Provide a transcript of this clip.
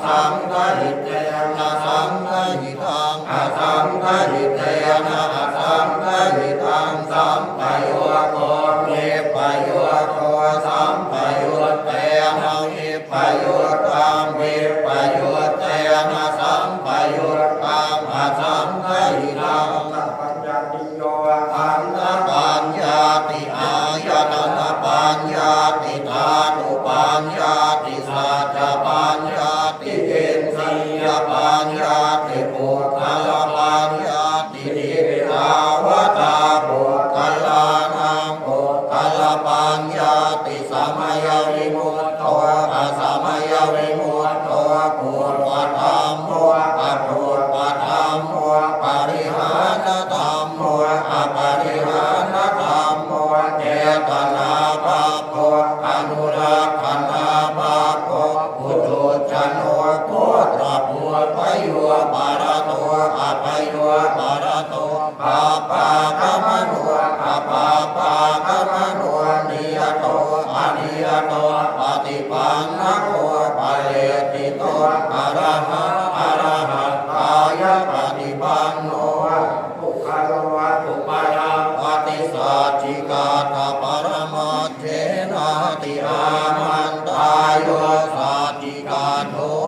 สังฆหิเตนะสังฆหิตังอสังฆหิเตนะอสังฆหิตังสัมปโยโควิปโยโคสัมปโยเตนะวิปโยตังวิปโยเตนะสัมปโยตังอสังฆหิตังปัญญาติโยอันตปัญญาติอายตนะปัญญาติธาตุปัญญาติสัจจปัญญาติเอินทรียปัญญาติปุคคลปัญญาตินิพพาวตาปุคคลานังปุคคลปัญญาติสัมยวิมุตโตอสัมยวิมุตโตปุถะธัมโมอปุถะธัมโมปริหานธัมโมอปริหานธัมโมเจตนาภาโพอนุรักขณาภาโพพุทโธจโนโคตรภูปโยปารโตอภโยปารโตปาปากมโนอปาปากมโนนิยโตอนิยโตปฏิปันนโกปะเลติโตอ